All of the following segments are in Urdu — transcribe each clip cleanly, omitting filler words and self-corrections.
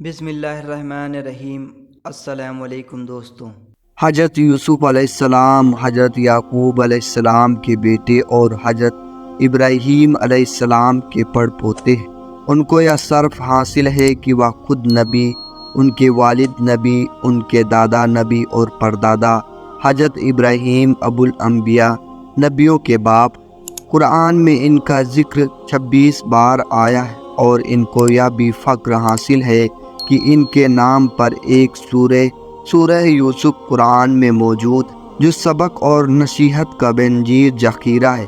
بسم اللہ الرحمن الرحیم۔ السلام علیکم دوستوں۔ حضرت یوسف علیہ السلام حضرت یعقوب علیہ السلام کے بیٹے اور حضرت ابراہیم علیہ السلام کے پڑپوتے ہیں۔ ان کو یہ شرف حاصل ہے کہ وہ خود نبی، ان کے والد نبی، ان کے دادا نبی اور پردادا حضرت ابراہیم ابو الانبیاء، نبیوں کے باپ۔ قرآن میں ان کا ذکر 26 بار آیا ہے اور ان کو یہ بھی فخر حاصل ہے کہ ان کے نام پر ایک سورہ یوسف قرآن میں موجود، جو سبق اور نصیحت کا بنجیر ذخیرہ ہے۔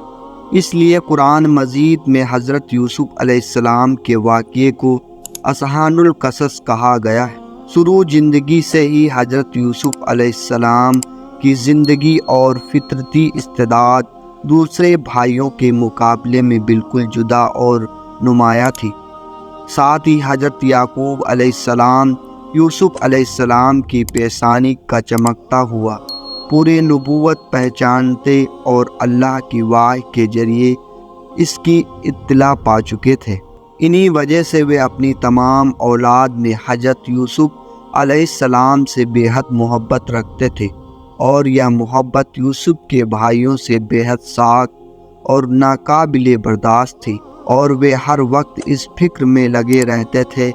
اس لیے قرآن مجید میں حضرت یوسف علیہ السلام کے واقعے کو اصحان القصص کہا گیا ہے۔ شروع زندگی سے ہی حضرت یوسف علیہ السلام کی زندگی اور فطرتی استعداد دوسرے بھائیوں کے مقابلے میں بالکل جدا اور نمایاں تھی۔ ساتھ ہی حضرت یعقوب علیہ السلام یوسف علیہ السلام کی پیشانی کا چمکتا ہوا پورے نبوت پہچانتے اور اللہ کی وحی کے ذریعے اس کی اطلاع پا چکے تھے۔ انہی وجہ سے وہ اپنی تمام اولاد میں حضرت یوسف علیہ السلام سے بے حد محبت رکھتے تھے، اور یہ محبت یوسف کے بھائیوں سے بے حد ساک اور ناقابل برداشت تھی، اور وہ ہر وقت اس فکر میں لگے رہتے تھے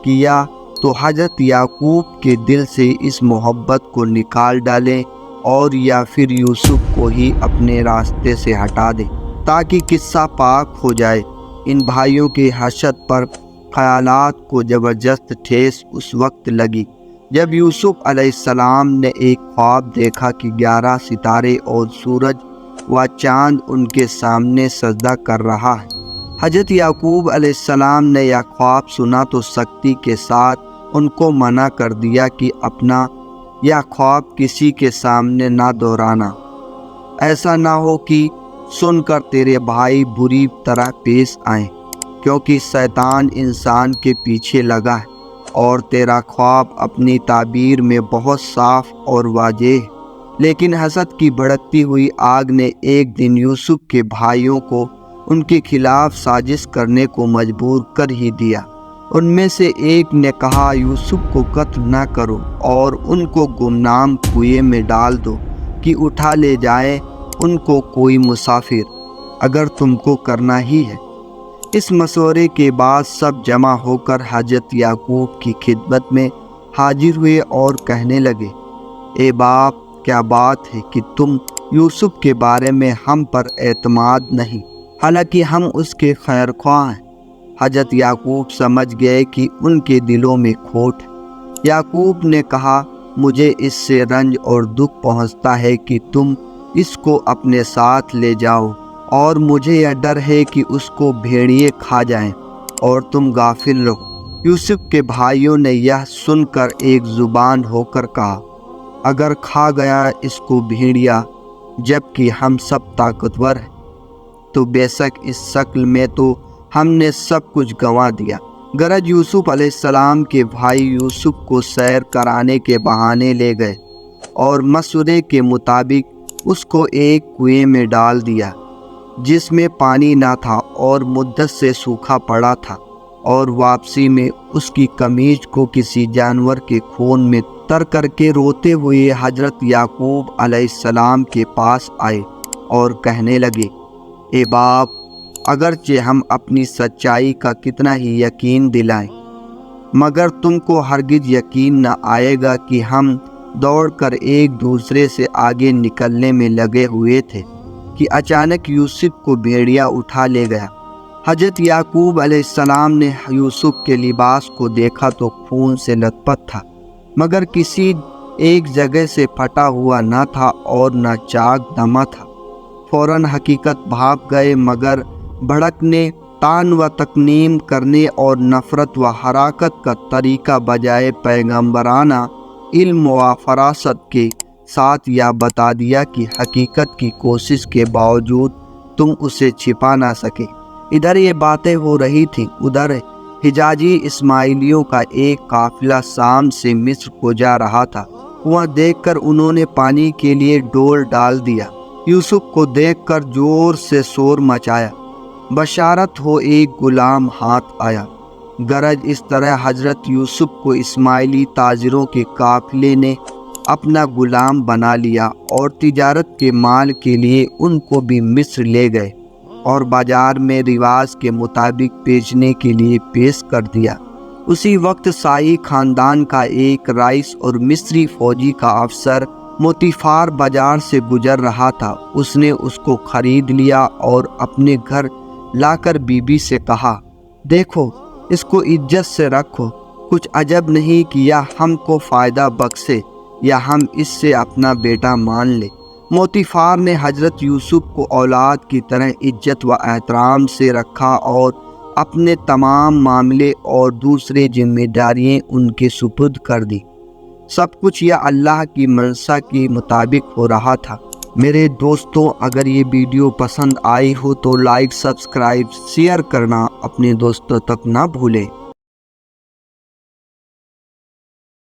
کہ یا تو حضرت یعقوب کے دل سے اس محبت کو نکال ڈالیں اور یا پھر یوسف کو ہی اپنے راستے سے ہٹا دیں تاکہ قصہ پاک ہو جائے۔ ان بھائیوں کے حسد پر خیالات کو زبردست ٹھیس اس وقت لگی جب یوسف علیہ السلام نے ایک خواب دیکھا کہ 11 ستارے اور سورج و چاند ان کے سامنے سجدہ کر رہا ہے۔ حضرت یعقوب علیہ السلام نے یہ خواب سنا تو سختی کے ساتھ ان کو منع کر دیا کہ اپنا یہ خواب کسی کے سامنے نہ دہرانا، ایسا نہ ہو کہ سن کر تیرے بھائی بری طرح پیش آئیں، کیونکہ شیطان انسان کے پیچھے لگا ہے اور تیرا خواب اپنی تعبیر میں بہت صاف اور واضح ہے۔ لیکن حسد کی بھڑکتی ہوئی آگ نے ایک دن یوسف کے بھائیوں کو ان کے خلاف سازش کرنے کو مجبور کر ہی دیا۔ ان میں سے ایک نے کہا، یوسف کو قتل نہ کرو اور ان کو گمنام کنویں میں ڈال دو کہ اٹھا لے جائے ان کو کوئی مسافر، اگر تم کو کرنا ہی ہے۔ اس مشورے کے بعد سب جمع ہو کر حضرت یعقوب کی خدمت میں حاضر ہوئے اور کہنے لگے، اے باپ، کیا بات ہے کہ تم یوسف کے بارے میں ہم پر اعتماد نہیں، حالانکہ ہم اس کے خیر خواہ ہیں۔ حضرت یعقوب سمجھ گئے کہ ان کے دلوں میں کھوٹ ہے۔ یعقوب نے کہا، مجھے اس سے رنج اور دکھ پہنچتا ہے کہ تم اس کو اپنے ساتھ لے جاؤ، اور مجھے یہ ڈر ہے کہ اس کو بھیڑیے کھا جائیں اور تم غافل رہو۔ یوسف کے بھائیوں نے یہ سن کر ایک زبان ہو کر کہا، اگر کھا گیا اس کو بھیڑیا جبکہ ہم سب طاقتور ہیں، تو بے شک اس شکل میں تو ہم نے سب کچھ گنوا دیا۔ غرض یوسف علیہ السلام کے بھائی یوسف کو سیر کرانے کے بہانے لے گئے اور مشورے کے مطابق اس کو ایک کنویں میں ڈال دیا جس میں پانی نہ تھا اور مدت سے سوکھا پڑا تھا، اور واپسی میں اس کی قمیض کو کسی جانور کے خون میں تر کر کے روتے ہوئے حضرت یعقوب علیہ السلام کے پاس آئے اور کہنے لگے، اے باپ، اگرچہ ہم اپنی سچائی کا کتنا ہی یقین دلائیں، مگر تم کو ہرگز یقین نہ آئے گا کہ ہم دوڑ کر ایک دوسرے سے آگے نکلنے میں لگے ہوئے تھے کہ اچانک یوسف کو بھیڑیا اٹھا لے گیا۔ حضرت یعقوب علیہ السلام نے یوسف کے لباس کو دیکھا تو خون سے لت پت تھا، مگر کسی ایک جگہ سے پھٹا ہوا نہ تھا اور نہ چاک دما تھا۔ فوراً حقیقت بھاپ گئے، مگر بھڑکنے، طعن و تکنیم کرنے اور نفرت و حراکت کا طریقہ بجائے پیغمبرانہ علم و فراست کے ساتھ یہ بتا دیا کہ حقیقت کی کوشش کے باوجود تم اسے چھپا نہ سکے۔ ادھر یہ باتیں ہو رہی تھیں، ادھر حجازی اسماعیلیوں کا ایک قافلہ شام سے مصر کو جا رہا تھا۔ وہاں دیکھ کر انہوں نے پانی کے لیے ڈول ڈال دیا۔ یوسف کو دیکھ کر زور سے شور مچایا، بشارت ہو ایک غلام ہاتھ آیا۔ غرض اس طرح حضرت یوسف کو اسماعیلی تاجروں کے قافلے نے اپنا غلام بنا لیا اور تجارت کے مال کے لیے ان کو بھی مصر لے گئے اور بازار میں رواج کے مطابق بیچنے کے لیے پیش کر دیا۔ اسی وقت سائی خاندان کا ایک رئیس اور مصری فوجی کا افسر موتیفار بازار سے گزر رہا تھا۔ اس نے اس کو خرید لیا اور اپنے گھر لا کر بیوی سے کہا، دیکھو اس کو عزت سے رکھو، کچھ عجب نہیں کہ یہ ہم کو فائدہ بخشے یا ہم اس سے اپنا بیٹا مان لیں۔ موتیفار نے حضرت یوسف کو اولاد کی طرح عزت و احترام سے رکھا اور اپنے تمام معاملے اور دوسرے ذمہ داریاں ان کے سپرد کر دی۔ سب کچھ یہ اللہ کی منشا کے مطابق ہو رہا تھا۔ میرے دوستوں، اگر یہ ویڈیو پسند آئی ہو تو لائک، سبسکرائب، شیئر کرنا اپنے دوستوں تک نہ بھولیں۔